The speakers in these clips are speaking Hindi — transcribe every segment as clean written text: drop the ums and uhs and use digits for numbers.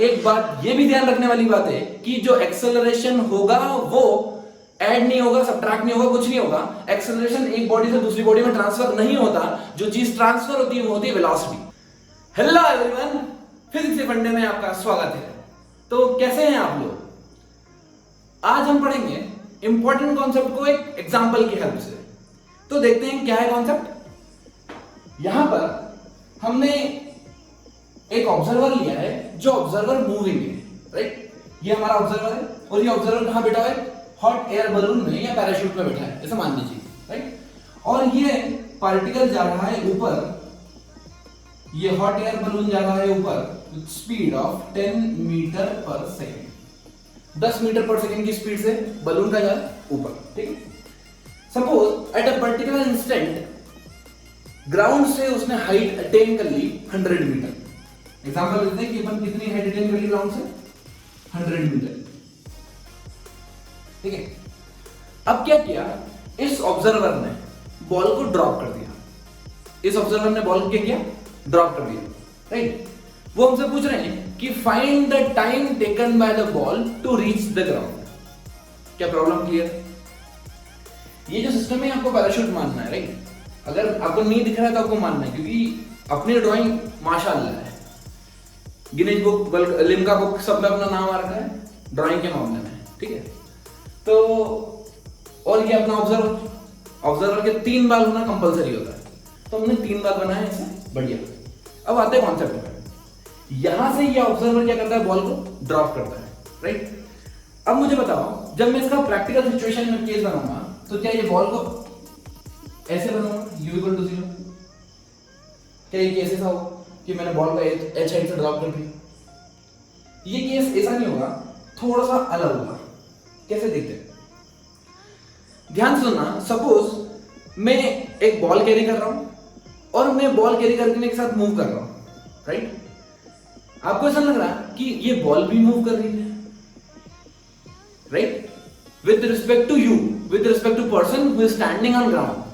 एक बात ये भी ध्यान रखने वाली बात है कि जो एक्सेलरेशन होगा वो ऐड नहीं होगा, सबट्रैक्ट नहीं होगा, कुछ नहीं होगा। एक्सेलरेशन एक बॉडी से दूसरी बॉडी में ट्रांसफर नहीं होता, जो चीज ट्रांसफर होती है वो होती है वेलोसिटी। हेलो एवरीवन, फिजिक्स के फंडे में आपका स्वागत है। तो कैसे हैं आप लोग? आज हम पढ़ेंगे इंपॉर्टेंट कॉन्सेप्ट को एक एग्जांपल की हेल्प से। तो देखते हैं क्या है कॉन्सेप्ट। यहां पर हमने एक ऑब्जर्वर लिया है, जो ऑब्जर्वर मूविंग है, राइट। ये हमारा ऑब्जर्वर है और ये ऑब्जर्वर कहां बैठा है? हॉट एयर बलून में या पैराशूट में बैठा है, ऐसा मान लीजिए, राइट। और ये पार्टिकल जा रहा है ऊपर, ये हॉट एयर बलून जा रहा है ऊपर विद स्पीड ऑफ 10 मीटर पर सेकेंड। 10 मीटर पर सेकेंड की स्पीड से बलून का जा रहा है ऊपर, ठीक है। Suppose at a particular instant ground से उसने हाइट अटेन कर ली 100 मीटर। एग्जांपल लेते हैं कि अपन कितनी हाइट अटेन कर ली ग्राउंड से? 100 मीटर, ठीक है। अब क्या किया? इस ऑब्जर्वर ने बॉल को ड्रॉप कर दिया। इस ऑब्जर्वर ने बॉल को क्या किया? ड्रॉप कर दिया, राइट। वो हमसे पूछ रहे हैं कि find the time taken by the ball to reach the ground. क्या प्रॉब्लम क्लियर है? ये जो सिस्टम है आपको पैराशूट मानना है, राइट। अगर आपको नहीं दिख रहा है तो आपको मानना है, क्योंकि अपनी ड्राइंग माशाल्लाह है। गिनीज बुक, लिम्का बुक, सब में अपना नाम आ रखा है ड्राइंग के मामले में, ठीक है। तो और ये अपना ऑब्जर्वर के 3 बाल होना कंपलसरी होता है, तो हमने 3 बाल बनाए ऐसे, बढ़िया। अब आते हैं कॉन्सेप्ट में। यहां से ये ऑब्जर्वर क्या करता है? बॉल को ड्रॉप करता है, राइट। अब मुझे बताओ, जब मैं इसका प्रैक्टिकल सिचुएशन में केस बनाऊंगा तो क्या ये बॉल को ऐसे बनाऊंगा u = 0? क्या ये केस ऐसा होगा कि मैंने बॉल को h हाइट से ड्रॉप कर दिया? ये केस ऐसा नहीं होगा, थोड़ा सा अलग होगा। कैसे देखते हैं? ध्यान से सुनना। सपोज मैं एक बॉल कैरी कर रहा हूं और मैं बॉल कैरी करने के साथ मूव कर रहा हूं, राइट। आपको ऐसा लग रहा है कि ये बॉल भी मूव कर रही है, right, with respect to you, with respect to person who is standing on ground.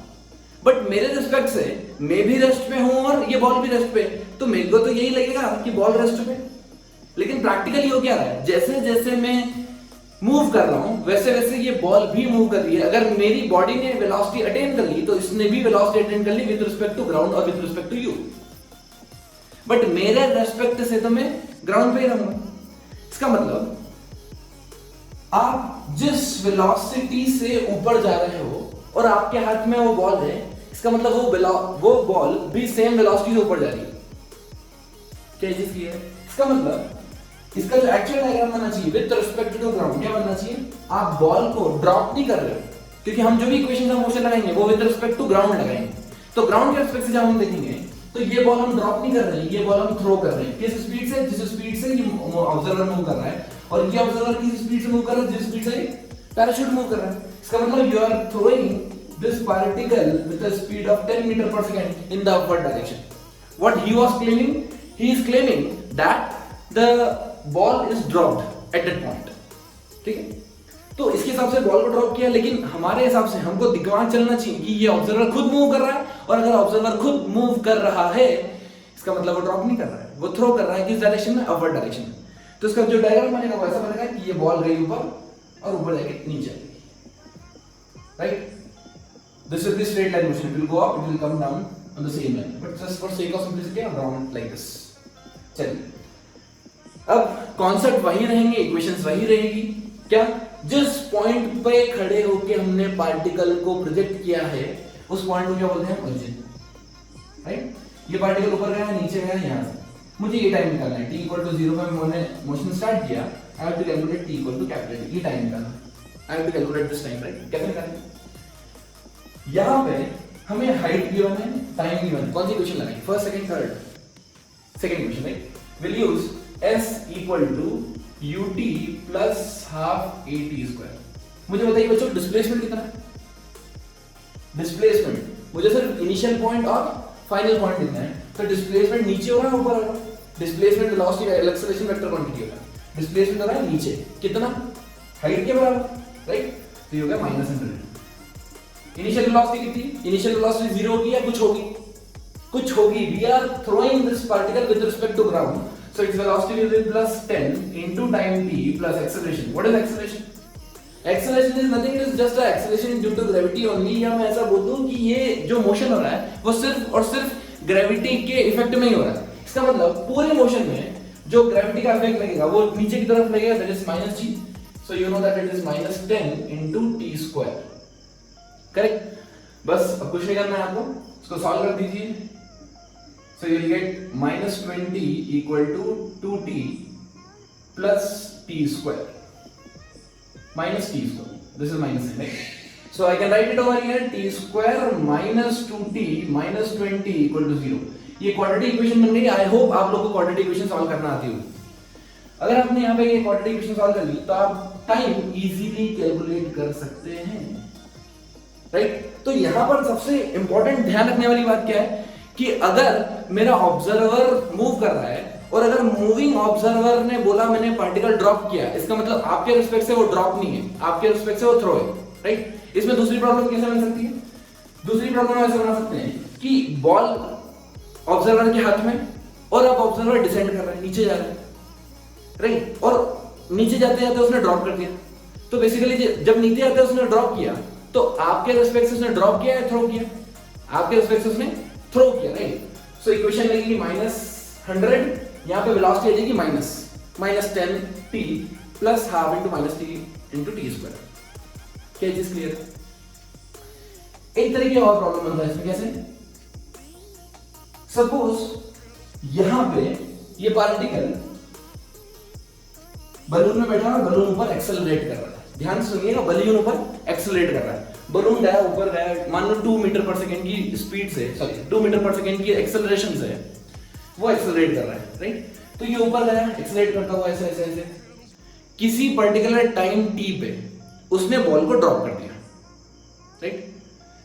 But मेरे रिस्पेक्ट से मैं भी रेस्ट पे हूं और ये बॉल भी रेस्ट पे, तो मेरे को तो यही लगेगा कि बॉल रेस्ट पे। लेकिन प्रैक्टिकली हो क्या रहा है? जैसे जैसे मैं मूव कर रहा हूं वैसे वैसे ये बॉल भी मूव कर रही है। अगर मेरी बॉडी ने वेलोसिटी अटेन कर ली तो इसने भी वेलोसिटी अटेन कर ली विद रिस्पेक्ट टू ग्राउंड और with respect to you. But मेरे रेस्पेक्ट से तो मैं ग्राउंड पे ही रहूंगा। इसका मतलब आप जिस वेलोसिटी से ऊपर जा रहे हो और आपके हाथ में वो बॉल है, इसका मतलब वो बॉल भी सेम वेलोसिटी से ऊपर जा रही है। क्या चीज की है? इसका मतलब इसका जो एक्चुअल डायग्राम बनना चाहिए विद रिस्पेक्ट टू ग्राउंड, क्या बनना चाहिए? आप बॉल को ड्रॉप नहीं कर रहे हो, क्योंकि हम जो भी इक्वेशन ऑफ मोशन लगाएंगे वो विद रिस्पेक्ट टू ग्राउंड लगाएंगे। तो ग्राउंड के रिस्पेक्ट से जब हम देखेंगे तो ये बॉल हम ड्रॉप नहीं कर रहे हैं, ये बॉल हम थ्रो कर रहे हैं। किस स्पीड से? जिस स्पीड से ये ऑब्जर्वर मूव कर रहा है, और ये ऑब्जर्वर किस स्पीड से मूव कर रहा है? जिस स्पीड से पैराशूट मूव कर रहा है। इसका मतलब you are throwing this particle with a speed of 10 metre per second in the upward direction. What he was claiming? He is claiming that the ball is dropped at that point, ठीक है। तो इसके हिसाब से बॉल को ड्रॉप किया, लेकिन हमारे हिसाब से हमको दिमाग चलना चाहिए कि ये ऑब्जर्वर खुद मूव कर रहा है, और अगर ऑब्जर्वर खुद मूव कर रहा है इसका मतलब वो ड्रॉप नहीं कर रहा है, वो थ्रो कर रहा है। किस डायरेक्शन में? अपवर्ड डायरेक्शन में। तो इसका जो डायग्राम बनेगा वो ऐसा बनेगा कि ये बॉल गई ऊपर और ऊपर जाके नीचे आएगी, right. This is the straight line motion, it will go up, it will come down on the same line, but just for sake of simplicity I have drawn like this. चलिए, अब कॉन्सेप्ट वही रहेंगे, इक्वेशंस वही रहेगी। क्या? जिस पॉइंट पे खड़े होकर हमने पार्टिकल को प्रोजेक्ट किया है उस पॉइंट को क्या बोलते हैं? Origin, right. ये पार्टिकल ऊपर गया, नीचे गया, यहां से मुझे ये टाइम निकालना है। t = 0 पे मैंने मोशन स्टार्ट किया, I have to calculate t = capital ये टाइम निकालना, I have to calculate this time, right. कैसे निकालेंगे? यहां पे हमें हाइट गिवन है, टाइम गिवन है। कौन सी इक्वेशन लगाएंगे? First, second, third? Second equation, right. Will use s = ut plus half at²। मुझे बताइए बच्चों, डिस्प्लेसमेंट कितना है? डिस्प्लेसमेंट मुझे सिर्फ इनिशियल पॉइंट और फाइनल पॉइंट लिखना है। तो डिस्प्लेसमेंट नीचे हो रहा है ऊपर हो रहा है? Displacement velocity acceleration vector quantity होगा। डिस्प्लेसमेंट हो रहा है नीचे, कितना? हाइट के बराबर, राइट। तो ये हो गया -100। इनिशियल वेलोसिटी कितनी? इनिशियल वेलोसिटी 0 होगी या कुछ होगी? कुछ होगी। We are throwing this particle with respect to ground, So its velocity will be plus 10 into time t plus acceleration. What is acceleration? Acceleration is nothing, it is just a acceleration due to gravity only. या मैं ऐसा बोल दूं कि ये जो मोशन हो रहा है वो सिर्फ और सिर्फ ग्रेविटी के इफेक्ट में ही हो रहा है. इसका मतलब पूरे मोशन में जो ग्रेविटी का इफेक्ट लगेगा वो नीचे की तरफ लगेगा, that is minus g. So you know that it is minus 10 into t square. Correct? बस अब कुछ नहीं करना है आपको, इसको सॉल्व कर दीजिए. So you will get minus 20 equal to 2t plus t square. Minus t square. This is minus sign, right? So I can write it over here, t square minus 2t minus 20 equal to 0. ये क्वाड्रेटिक इक्वेशन बन गई. आई होप आप लोगों को क्वाड्रेटिक इक्वेशन सॉल्व करना आती हो. अगर आपने यहाँ पे ये क्वाड्रेटिक इक्वेशन सॉल्व कर ली तो आप टाइम इजीली कैलकुलेट कर सकते हैं, राइट? तो यहाँ पर सबसे इंपॉर्टेंट ध्यान रखने वाली बात क्या है कि अगर मेरा ऑब्जर्वर मूव कर रहा है और अगर मूविंग ऑब्जर्वर ने बोला मैंने पार्टिकल ड्रॉप किया, इसका मतलब आपके रिस्पेक्ट से वो ड्रॉप नहीं है, आपके रिस्पेक्ट से वो थ्रो है, राइट? इसमें दूसरी प्रॉब्लम कैसे बन सकती है? दूसरी प्रॉब्लम ऐसे बना सकते हैं कि बॉल ऑब्जर्वर के हाथ में और अब ऑब्जर्वर डिसेंड कर रहा है, नीचे जा रहा है, राइट? और नीचे जाते जाते उसने ड्रॉप कर दिया. तो बेसिकली जब नीचे जाते उसने ड्रॉप किया तो आपके रिस्पेक्ट से उसने ड्रॉप किया या थ्रो किया? आपके रिस्पेक्ट से उसने थ्रो किया, राइट? सो इक्वेशन लगेगी -100. यहाँ पे वेलोसिटी आ जाएगी -10t plus half into -t into T square. क्या चीज क्लियर है? एक तरीके और प्रॉब्लम बनता है इसमें. कैसे? सपोज यहां पे ये पार्टिकल बलून में बैठा है, बलून ऊपर एक्सेलरेट कर रहा है. ध्यान से सुनिएगा, बलून ऊपर एक्सेलरेट कर रहा है. बलून गया ऊपर गया, मान लो 2 मीटर पर सेकेंड की स्पीड से, सॉरी 2 मीटर पर सेकेंड की एक्सेलरेशन से वो एक्सेलरेट कर रहा है, राइट? तो ये ऊपर गया, एक्सेलरेट करता हुआ ऐसे ऐसे ऐसे, किसी पर्टिकुलर टाइम टी पे उसने बॉल को ड्रॉप कर दिया, राइट?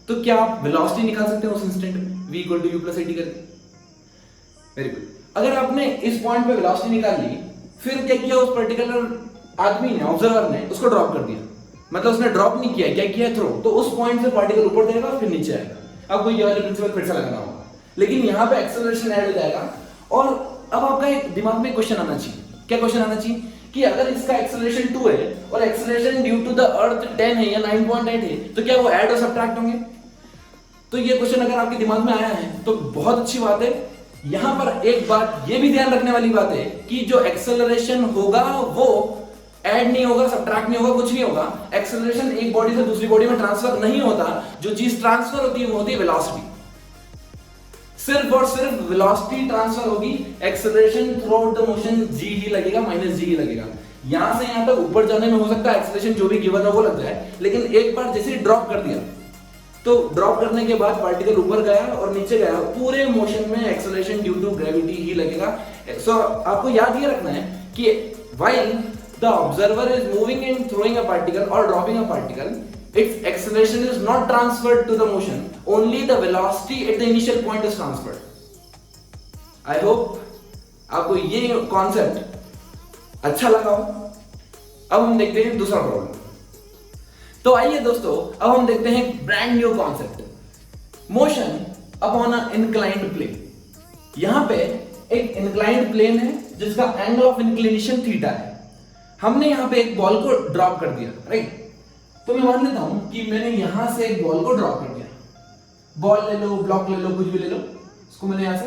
तो क्या आप वेलोसिटी निकाल सकते हैं उस इंस्टेंट में? v = u + at करके. Very good. अगर आपने इस पॉइंट पे वेलोसिटी निकाल ली, फिर क्या किया उस पर्टिकुलर आदमी ने, ऑब्जर्वर ने उसको ड्रॉप कर दिया, मतलब उसने ड्रॉप नहीं किया, क्या किया? थ्रो. तो उस पॉइंट से पार्टिकल ऊपर जाएगा फिर नीचे आएगा. आपको ये वाला प्रिंसिपल फिर से लगाना होगा, लेकिन यहाँ पे एक्सेलरेशन ऐड हो जाएगा. और अब आपका एक दिमाग में क्वेश्चन आना चाहिए. क्या क्वेश्चन आना चाहिए? कि अगर इसका एक्सेलरेशन 2 है और acceleration due to the earth 10 है या 9.8 है, तो क्या वो ऐड और सब्ट्रैक्ट होंगे? तो ये क्वेश्चन अगर आपके दिमाग में आया है तो बहुत अच्छी बात है. यहां पर एक बात ये भी ध्यान रखने वाली बात है कि जो एक्सेलरेशन होगा वो ऐड नहीं होगा, सब्ट्रैक्ट नहीं होगा, कुछ नहीं होगा. एक्सेलरेशन एक बॉडी से दूसरी बॉडी में ट्रांसफर नहीं होता. जो चीज ट्रांसफर होती है वो होती है वेलोसिटी. सिर्फ और सिर्फ वेलोसिटी ट्रांसफर होगी. Acceleration through out the motion g ही लगेगा, -g ही लगेगा. यहां से यहां तक ऊपर जाने में हो सकता है एक्सेलरेशन जो भी गिवन है वो लग जाए, लेकिन एक बार जैसे ड्रॉप कर दिया तो ड्रॉप करने के बाद पार्टिकल ऊपर गया और नीचे गया, पूरे मोशन में एक्सेलरेशन ड्यू टू ग्रेविटी ही लगेगा. सो आपको याद ये रखना है कि while the observer is moving and throwing a particle और dropping a particle, its acceleration is not transferred to the motion, only the velocity at the initial point is transferred. I hope आपको ये कॉन्सेप्ट अच्छा लगा हो. अब हम देखते हैं दूसरा प्रॉब्लम. तो आइए दोस्तों, अब हम देखते हैं brand new concept, motion upon a inclined plane. यहां पे एक इंक्लाइंड प्लेन है जिसका एंगल ऑफ इंक्लिनेशन थीटा है. हमने यहां पे एक बॉल को ड्रॉप कर दिया, राइट? तो मैं मान लेता हूं कि मैंने यहां से एक बॉल को ड्रॉप कर दिया. बॉल ले लो, ब्लॉक ले लो, कुछ भी ले लो, इसको मैंने यहां से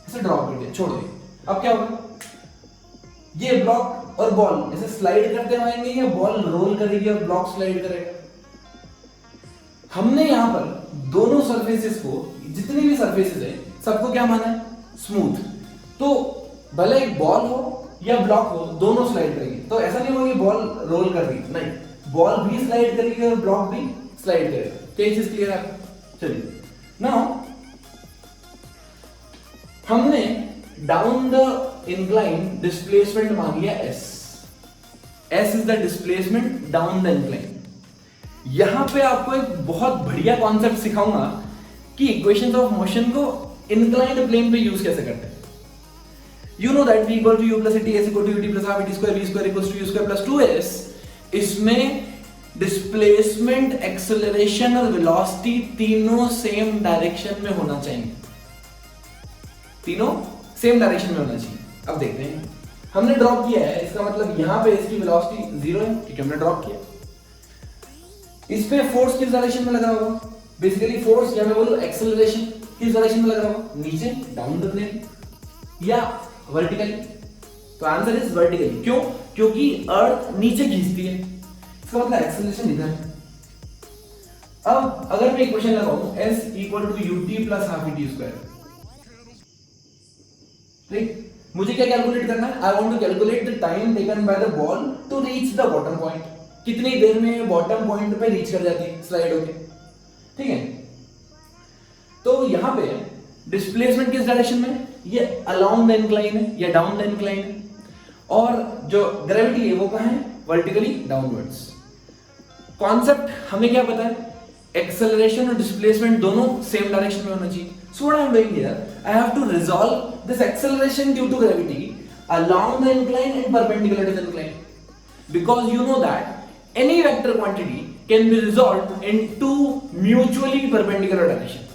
ऐसे ड्रॉप कर दिया, छोड़ दिया. अब क्या होगा? ये ब्लॉक और बॉल ऐसे स्लाइड करते रहेंगे या बॉल रोल करेगी और ब्लॉक स्लाइड करेगा? हमने यहां पर दोनों सरफेसेस को, जितनी भी सरफेसेस है, सबको क्या माना है? स्मूथ. तो भले एक बॉल हो या ब्लॉक हो, दोनों स्लाइड करेगी. तो ऐसा नहीं होगा कि बॉल रोल कर रही, नहीं, बॉल भी स्लाइड करेगी और ब्लॉक भी स्लाइड करेगा. क्या चीज क्लियर है? चलिए नाउ हमने डाउन द इंक्लाइन डिस्प्लेसमेंट मान लिया s. s is the displacement down the incline. यहां पे आपको एक बहुत बढ़िया कॉन्सेप्ट सिखाऊंगा कि इक्वेशंस ऑफ मोशन को इंक्लाइंड प्लेन पे यूज कैसे करते हैं. You know that v = u + at, s = ut + half at², v² = u² + 2s. इसमें डिस्प्लेसमेंट, एक्सेलरेशन और वेलोसिटी तीनों सेम डायरेक्शन में होना चाहिए. तीनों सेम डायरेक्शन में होना चाहिए. अब देखते हैं, हमने ड्रॉप किया है, इसका मतलब यहाँ पे इसकी वेलोसिटी 0 है क्योंकि हमने ड्रॉप किया। इस पे फोर्स किस डायरेक्शन में लग रहा होगा? बेसिकली फोर्स या मैं बोलूं एक्सेलरेशन किस डायरेक्शन में लग रहा होगा? नीचे, डाउन द प्लेन या वर्टिकली? तो आंसर इज वर्टिकली। क्यों? क्योंकि अर्थ नीचे खींचती है, इसका मतलब एक्सेलरेशन इधर है। अब अगर मैं एक क्वेश्चन लगाऊं s equal to ut plus half et square, ठीक, मुझे क्या कैलकुलेट करना है? I want to calculate the time taken by the ball to reach the bottom point. कितनी देर में बॉटम पॉइंट पे रीच कर जाती है स्लाइड होके, ठीक है। तो यहां पे डिस्प्लेसमेंट किस डायरेक्शन में? ये अलोंग द इंक्लाइन है या डाउन द इंक्लाइन है, और जो ग्रेविटी है वो कहां है? Vertically downwards. कॉन्सेप्ट हमें क्या पता है? एक्सेलरेशन और डिस्प्लेसमेंट दोनों सेम डायरेक्शन में होना चाहिए। So what I am doing here, I have to resolve this acceleration due to gravity along the incline and perpendicular to the incline, because you know that any vector quantity can be resolved in two mutually perpendicular direction.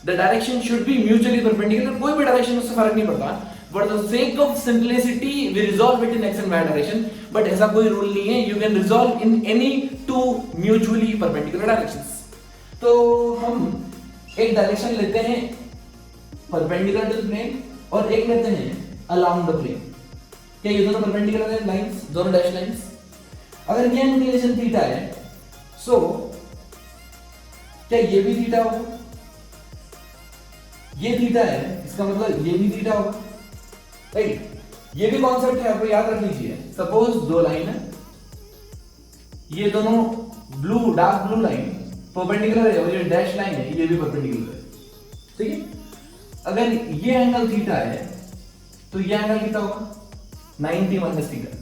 The direction should be mutually perpendicular, कोई भी डायरेक्शन उससे फर्क नहीं पड़ता। For the sake of simplicity, we resolve it in x and y direction, but ऐसा कोई रूल नहीं है, you can resolve in any two mutually perpendicular directions. तो हम एक डायरेक्शन लेते हैं perpendicular to the plane और एक लेते हैं along the plane। क्या ये दोनों perpendicular है लाइंस, दोनों डैश लाइंस? अगर ये इंक्लिनेशन थीटा है, सो क्या ये भी थीटा होगा? ये थीटा है, इसका मतलब ये भी थीटा होगा, राइट? ये भी कॉन्सेप्ट है, आपको याद रख लीजिए। सपोज दो लाइन है, ये दोनों blue, dark blue line perpendicular है और ये डैश लाइन है ये भी परपेंडिकुलर है, ठीक है। अगर ये एंगल थीटा है तो ये एंगल कितना होगा? 90 माइनस थीटा।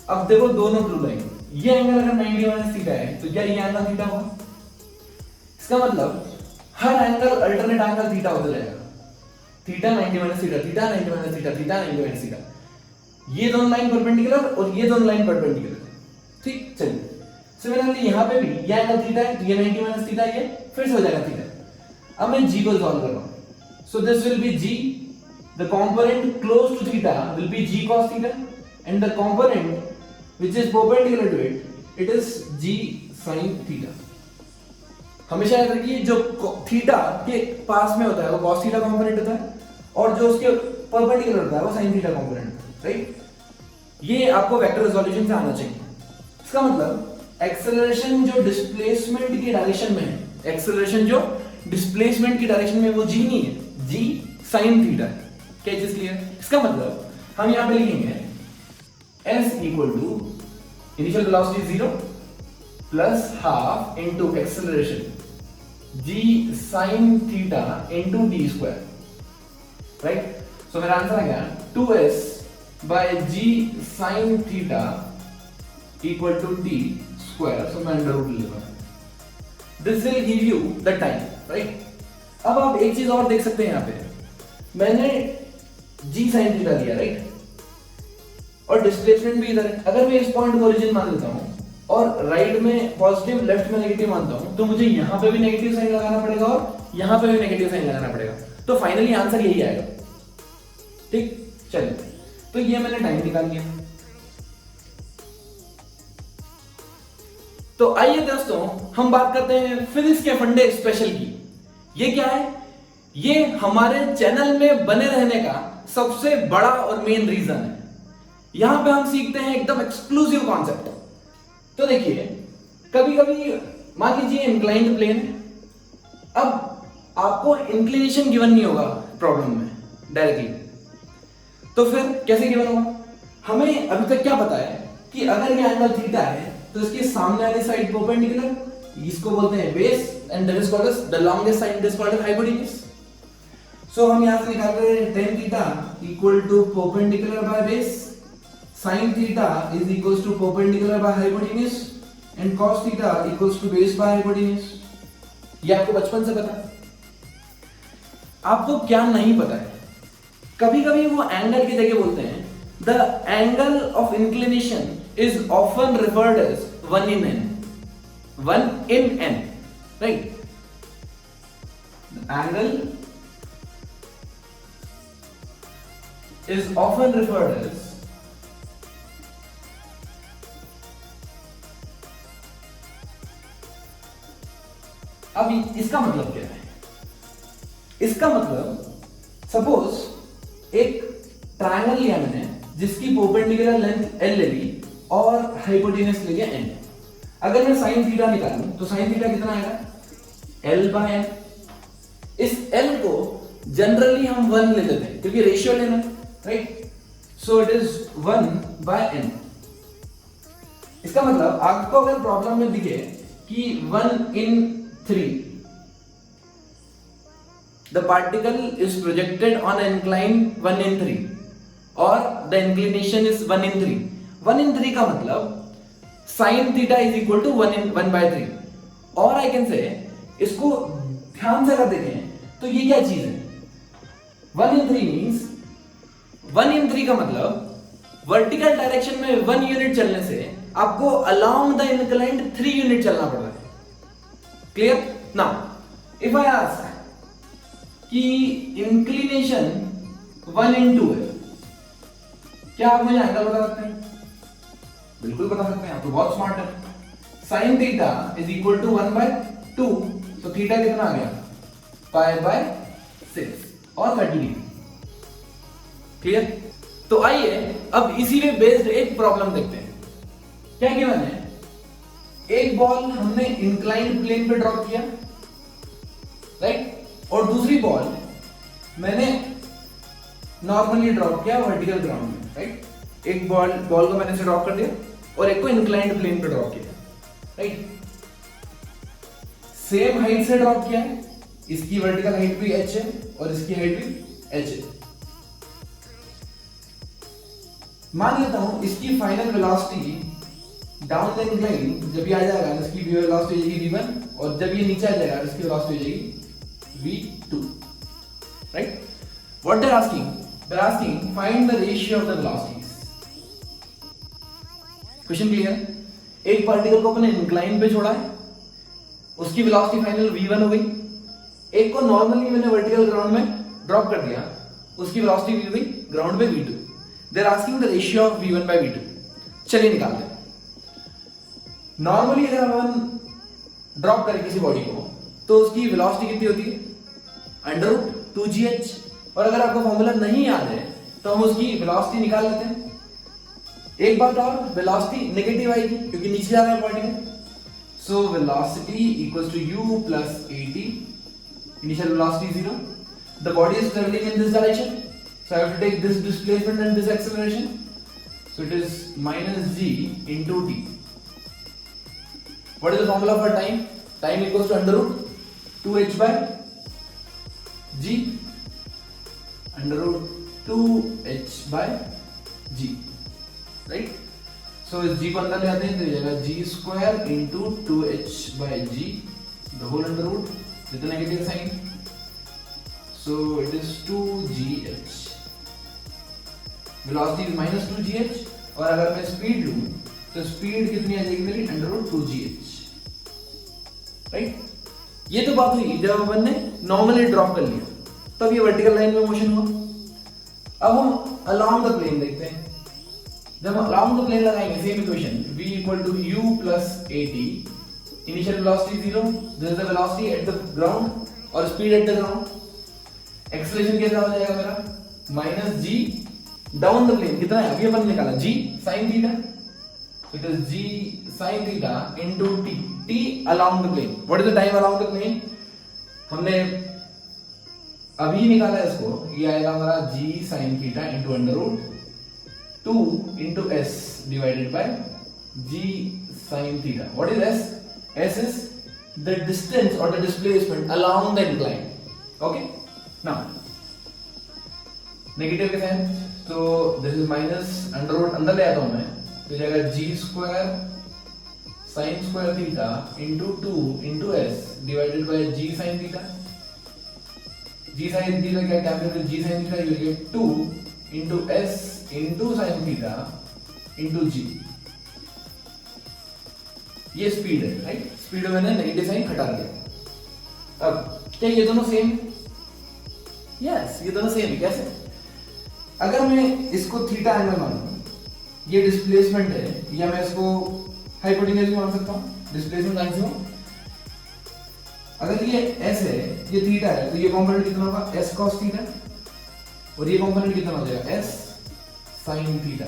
अब देखो दोनों ब्लू लाइन, ये एंगल अगर 90 माइनस थीटा है तो क्या ये एंगल थीटा होगा? इसका मतलब हर एंगल अल्टरनेट एंगल थीटा होता जाएगा। Theta 90 minus theta, theta 90 minus theta, theta 90 minus theta. ये दोनों लाइन परपेंडिकुलर और ये दोनों लाइन परपेंडिकुलर, ठीक। चलिए सिमिलरली यहां पे भी ये एंगल थीटा है तो ये 90 माइनस थीटा, ये फिर से हो जाएगा थीटा। अब मैं g को सॉल्व कर रहा हूं, so this will be g, the component close to theta will be g cos theta and the component which is perpendicular to it, it is g sin theta। हमेशा याद रखिए जो थीटा के पास में होता है वो cos थीटा कंपोनेंट होता है और जो उसके परपेंडिकुलर होता है वो sin थीटा कंपोनेंट होता है, राइट? ये आपको वेक्टर रिजोल्यूशन से आना चाहिए। इसका मतलब एक्सेलरेशन जो डिस्प्लेसमेंट की डायरेक्शन में है, एक्सेलरेशन जो डिस्प्लेसमेंट की डायरेक्शन में वो g नहीं है, g sin थीटा है। क्या चीज क्लियर? इसका मतलब हम यहां पे लिखेंगे s equal to initial velocity 0 plus half into acceleration g sin theta into t square, right? So मेरा आंसर आ गया 2s by g sin theta equal to t square, so मैं अंडर रूट ले लूंगा। This will give you the time, right? अब आप एक चीज और देख सकते हैं, यहाँ पे मैंने g sin theta लिया, राइट? और डिस्प्लेसमेंट भी इधर है। अगर मैं इस पॉइंट को ओरिजिन मान लेता हूं और राइट में पॉजिटिव, लेफ्ट में नेगेटिव मानता हूं, तो मुझे यहां पे भी नेगेटिव साइन लगाना पड़ेगा और यहां पे भी नेगेटिव साइन लगाना पड़ेगा, तो फाइनली आंसर यही आएगा, ठीक। चलिए, तो ये मैंने टाइम निकाल लिया। तो आइए दोस्तों हम बात करते हैं फिजिक्स के फंडे स्पेशल की। ये क्या है? ये हमारे चैनल में बने रहने का सबसे बड़ा और मेन रीजन है। यहां पे हम सीखते हैं एकदम एक्सक्लूसिव कॉन्सेप्ट। तो देखिए, कभी कभी मान लीजिए इंक्लाइंड प्लेन है, अब आपको इंक्लिनेशन गिवन नहीं होगा प्रॉब्लम में डायरेक्टली, तो फिर कैसे गिवन होगा? हमें अभी तक क्या पता है कि अगर ये एंगल थीटा है तो इसके सामने वाली साइड परपेंडिकुलर, इसको बोलते हैं base, and that is called as the longest side is called as hypotenuse. So हम यहां से निकाल रहे हैं tan theta equal to perpendicular by base, sin theta is equals to perpendicular by hypotenuse and cos theta equals to base by hypotenuse। ये आपको बचपन से पता है। आपको क्या नहीं पता है? कभी कभी वो एंगल की जगह बोलते हैं the angle of inclination is often referred as 1 in n, 1 in n, राइट? Angle is often referred as अब इसका मतलब क्या है? इसका मतलब सपोज एक ट्रायंगल लिया मैंने जिसकी परपेंडिकुलर लेंथ l ले ली और हाइपोटेन्यूज ले लिया n। अगर मैं sin थीटा निकालूं तो sin थीटा कितना आएगा? l by n। इस l को जनरली हम 1 ले लेते हैं क्योंकि रेशियो लेना है, right? So it is 1 by n। इसका मतलब आपको अगर प्रॉब्लम में दिखे कि 1 in 3 the particle is projected on an incline 1 in 3 or the inclination is 1 in 3, 1 in 3 का मतलब sin theta is equal to 1 by 3। और I can say इसको ध्यान से अगर देखें तो ये क्या चीज है? 1 in 3 means 1 in 3 का मतलब वर्टिकल डायरेक्शन में 1 यूनिट चलने से आपको along the inclined 3 यूनिट चलना पड़ रहा है। Clear? Now if I ask कि इंक्लिनेशन 1 in 2 है, क्या आप मुझे एंगल बता सकते हैं? बिल्कुल बता सकते हैं, आप तो बहुत स्मार्ट है। sin theta is equal to 1 by 2, तो थीटा कितना आ गया? पाई बाय 6 और 30 डिग्री। क्लियर? तो आइए अब इसी पे बेस्ड एक प्रॉब्लम देखते हैं। क्या गिवन है? एक बॉल हमने इंक्लाइंड प्लेन पे ड्रॉप किया, राइट? और दूसरी बॉल मैंने नॉर्मली ड्रॉप किया वर्टिकल ग्राउंड में, राइट? एक बॉल को मैंने ऐसे ड्रॉप कर दिया और एक को इंक्लाइंड प्लेन पे ड्रॉप किया, राइट? सेम हाइट से ड्रॉप किया है, इसकी वर्टिकल हाइट भी h है और इसकी हाइट भी h है। मान लेता हूं इसकी final velocity down the incline जब ये आ जाएगा इसकी वेलोसिटी हो जाएगी v1 और जब ये नीचे आ जाएगा इसकी वेलोसिटी हो जाएगी v2, right? What they're asking? They're asking find the ratio of the velocities. Question clear? एक पार्टिकल को अपने इंक्लाइन पे छोड़ा है, उसकी वेलोसिटी फाइनल v1 हो गई। एक को नॉर्मली मैंने वर्टिकल ग्राउंड में ड्रॉप कर दिया, उसकी वेलोसिटी हो गई ग्राउंड पे v2। They're asking the ratio of v1 by v2। चलिए निकालते हैं। नॉर्मली अगर हम ड्रॉप करें किसी बॉडी को तो उसकी वेलोसिटी कितनी होती है? √2gh। और अगर आपको फॉर्मूला नहीं याद है तो हम उसकी वेलोसिटी निकाल लेते हैं। एक बात और, वेलोसिटी नेगेटिव आएगी क्योंकि नीचे जा रहा है particle. So velocity equals to u plus at, initial velocity 0। The body is travelling in this direction, so I have to take this displacement and this acceleration, so it is -g into t। What is the formula for time? Time equals to √2h by g, √2h by g, right? So इस g को अंदर ले आते हैं तो ये जाएगा g square into 2h by g, the whole under root with a negative sign, so it is 2gh। velocity is -2gh और अगर मैं स्पीड लूं तो स्पीड कितनी आ जाएगी मेरी? √2gh, right? ये तो बात हुई जब अपन ने नॉर्मली ड्रॉप कर लिया, तब ये वर्टिकल लाइन में मोशन हुआ। अब हम अलोंग द प्लेन देखते हैं। जब हम अलोंग द प्लेन लगाएंगे same equation v equal to u plus at, initial velocity 0, this is the velocity at the ground और speed at the ground. Acceleration कितना हो जाएगा मेरा? -g डाउन द प्लेन, कितना है अभी अपन निकाला? g sin theta, it is g sin theta into t along the plane। what is the time along the plane? हमने अभी निकाला है इसको, ये आएगा हमारा g sin theta into √2 into s divided by g sin theta। what is s? s is the distance or the displacement along the incline। okay, now negative के साइन, तो दिस इज माइनस √, अंदर ले आता हूं मैं तो जाएगा g square sin square theta into 2 into s divided by g sin theta. g sin theta क्या capital g sin theta you get 2 into s into sin theta into g। ये स्पीड है, राइट? स्पीड में मैंने नेगेटिव साइन हटा दिया। अब क्या ये दोनों सेम? यस, ये दोनों सेम है। कैसे? अगर मैं इसको थीटा एंगल मानूं, ये डिस्प्लेसमेंट है, या मैं इसको हाइपोटेन्यूज भी मान सकता हूं, डिस्प्लेसमेंट लाइन से हूं। अगर ये s है, ये थीटा है, तो ये कंपोनेंट कितना होगा s cos थीटा, और ये कंपोनेंट कितना हो जाएगा s sin थीटा।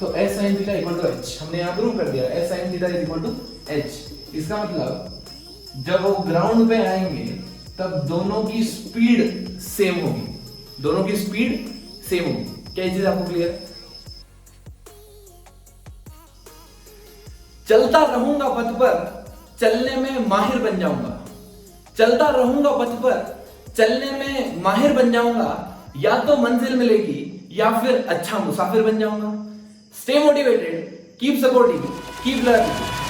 तो s sin theta equal to h, हमने यहां प्रूव कर दिया s sin theta equal to h। इसका मतलब जब वो ग्राउंड पे आएंगे तब दोनों की स्पीड सेम होगी, दोनों की स्पीड सेम होगी। क्या ये चीज आपको क्लियर है? चलता रहूंगा पथ पर, चलने में माहिर बन जाऊंगा। चलता रहूंगा पथ पर, चलने में माहिर बन जाऊंगा। या तो मंजिल मिलेगी या फिर अच्छा मुसाफिर बन जाऊंगा। Stay motivated, keep supporting, keep learning.